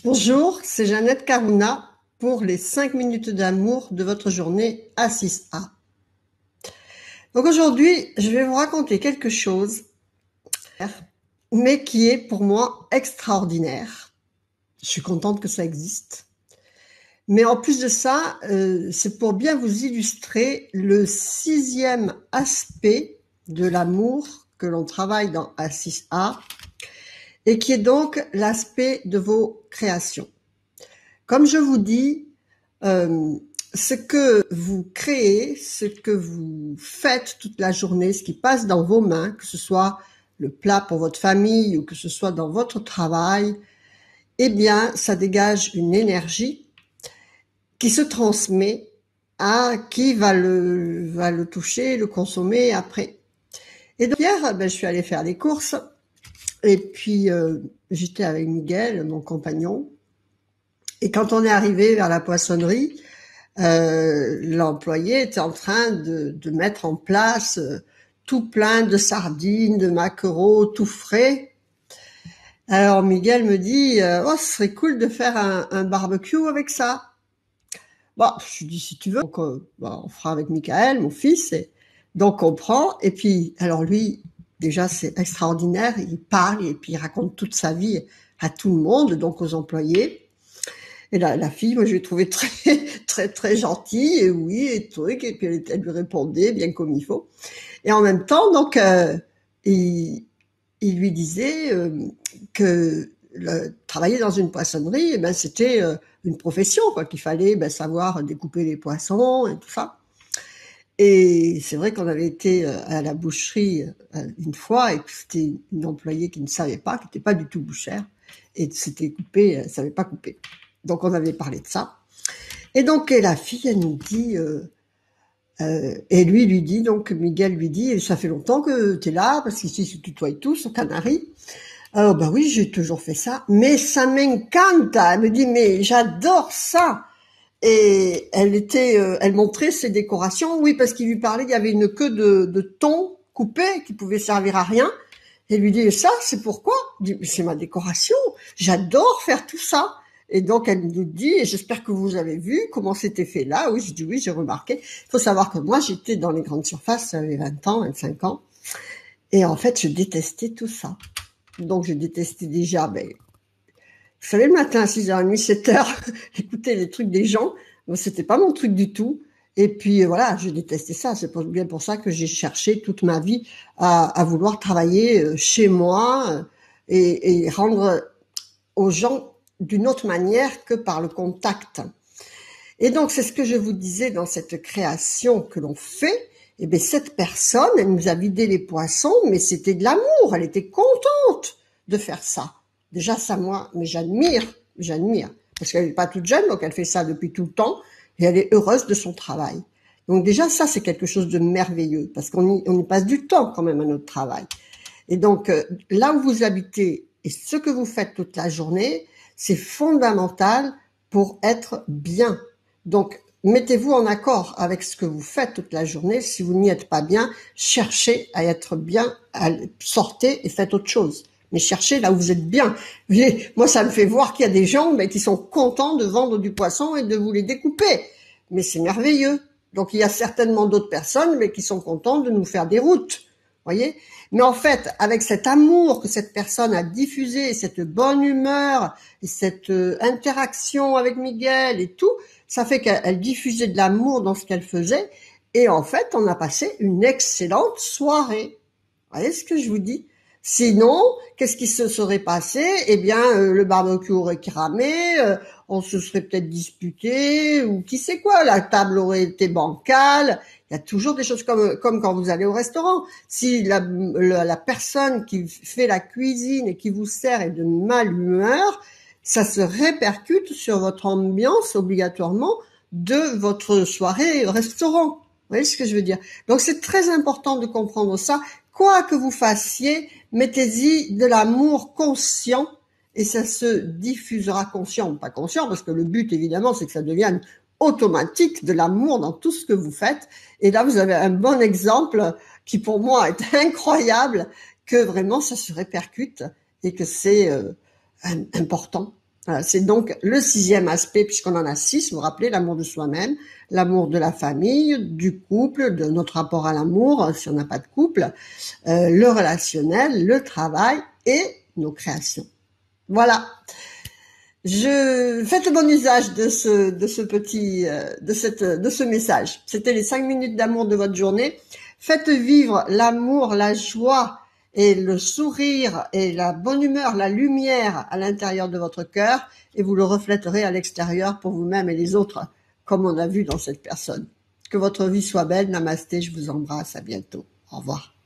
Bonjour, c'est Jeannette Karouna pour les 5 minutes d'amour de votre journée à 6A. Donc aujourd'hui, je vais vous raconter quelque chose, mais qui est pour moi extraordinaire. Je suis contente que ça existe. Mais en plus de ça, c'est pour bien vous illustrer le 6e aspect de l'amour que l'on travaille dans A6A et qui est donc l'aspect de vos créations. Comme je vous dis, ce que vous créez, ce que vous faites toute la journée, ce qui passe dans vos mains, que ce soit le plat pour votre famille ou que ce soit dans votre travail, eh bien, ça dégage une énergie qui se transmet à qui va le toucher, le consommer après. Et donc hier, je suis allée faire les courses et puis j'étais avec Miguel, mon compagnon. Et quand on est arrivé vers la poissonnerie, l'employé était en train de mettre en place tout plein de sardines, de maquereaux, tout frais. Alors Miguel me dit oh, ce serait cool de faire un barbecue avec ça. Bon, je lui dis si tu veux, donc, on fera avec Michael, mon fils. Et donc on prend, et puis alors lui, déjà c'est extraordinaire, il parle et puis il raconte toute sa vie à tout le monde, donc aux employés. Et la fille, moi, je l'ai trouvée très gentille, et oui, et truc, et puis elle lui répondait bien comme il faut. Et en même temps, donc, il lui disait que travailler dans une poissonnerie, c'était une profession, quoi, qu'il fallait savoir découper les poissons et tout ça. Et c'est vrai qu'on avait été à la boucherie une fois, et que c'était une employée qui ne savait pas, qui n'était pas du tout bouchère, et c'était coupé, elle savait pas couper. Donc on avait parlé de ça. Et donc la fille, elle nous dit, et lui dit, donc Miguel lui dit, ça fait longtemps que tu es là, parce qu'ici se tutoient tous aux Canaries. Alors oui, j'ai toujours fait ça, mais ça m'encante. Elle me dit, mais j'adore ça. Et elle montrait ses décorations, oui, parce qu'il lui parlait, il y avait une queue de thon coupé qui pouvait servir à rien. Et lui dit, ça, c'est pourquoi? Il dit, c'est ma décoration, j'adore faire tout ça. Et donc, elle nous dit, et j'espère que vous avez vu comment c'était fait là. Oui, je dis oui, j'ai remarqué. Il faut savoir que moi, j'étais dans les grandes surfaces, j'avais 20 ans, 25 ans. Et en fait, je détestais tout ça. Donc, je détestais déjà, vous savez, le matin à 6h30, 7h, écouter les trucs des gens, c'était pas mon truc du tout. Et puis voilà, je détestais ça. C'est bien pour ça que j'ai cherché toute ma vie à vouloir travailler chez moi et rendre aux gens d'une autre manière que par le contact. Et donc, c'est ce que je vous disais dans cette création que l'on fait. Eh bien, cette personne, elle nous a vidé les poissons, mais c'était de l'amour. Elle était contente de faire ça. Déjà, ça, moi, mais j'admire. Parce qu'elle n'est pas toute jeune, donc elle fait ça depuis tout le temps, et elle est heureuse de son travail. Donc déjà, ça, c'est quelque chose de merveilleux, parce qu'on y passe du temps quand même à notre travail. Et donc, là où vous habitez et ce que vous faites toute la journée, c'est fondamental pour être bien. Donc, mettez-vous en accord avec ce que vous faites toute la journée. Si vous n'y êtes pas bien, cherchez à être bien, sortez et faites autre chose. Mais cherchez là où vous êtes bien. Moi, ça me fait voir qu'il y a des gens qui sont contents de vendre du poisson et de vous les découper. Mais c'est merveilleux. Donc, il y a certainement d'autres personnes qui sont contents de nous faire des routes. Voyez? Mais en fait, avec cet amour que cette personne a diffusé, cette bonne humeur, et cette interaction avec Miguel et tout, ça fait qu'elle diffusait de l'amour dans ce qu'elle faisait. Et en fait, on a passé une excellente soirée. Vous voyez ce que je vous dis? Sinon, qu'est-ce qui se serait passé? Eh bien, le barbecue aurait cramé, on se serait peut-être disputé, ou qui sait quoi, la table aurait été bancale. Il y a toujours des choses comme quand vous allez au restaurant. Si la personne qui fait la cuisine et qui vous sert est de male humeur, ça se répercute sur votre ambiance obligatoirement de votre soirée au restaurant. Vous voyez ce que je veux dire? Donc c'est très important de comprendre ça. Quoi que vous fassiez, mettez-y de l'amour conscient et ça se diffusera conscient, pas conscient, parce que le but évidemment c'est que ça devienne automatique de l'amour dans tout ce que vous faites. Et là vous avez un bon exemple qui pour moi est incroyable, que vraiment ça se répercute et que c'est important. Voilà, c'est donc le 6e aspect, puisqu'on en a 6, vous vous rappelez, l'amour de soi-même, l'amour de la famille, du couple, de notre rapport à l'amour, si on n'a pas de couple, le relationnel, le travail et nos créations. Voilà. Faites bon usage de ce message. C'était les 5 minutes d'amour de votre journée. Faites vivre l'amour, la joie et le sourire et la bonne humeur, la lumière à l'intérieur de votre cœur et vous le reflèterez à l'extérieur pour vous-même et les autres, comme on a vu dans cette personne. Que votre vie soit belle. Namasté, je vous embrasse. À bientôt. Au revoir.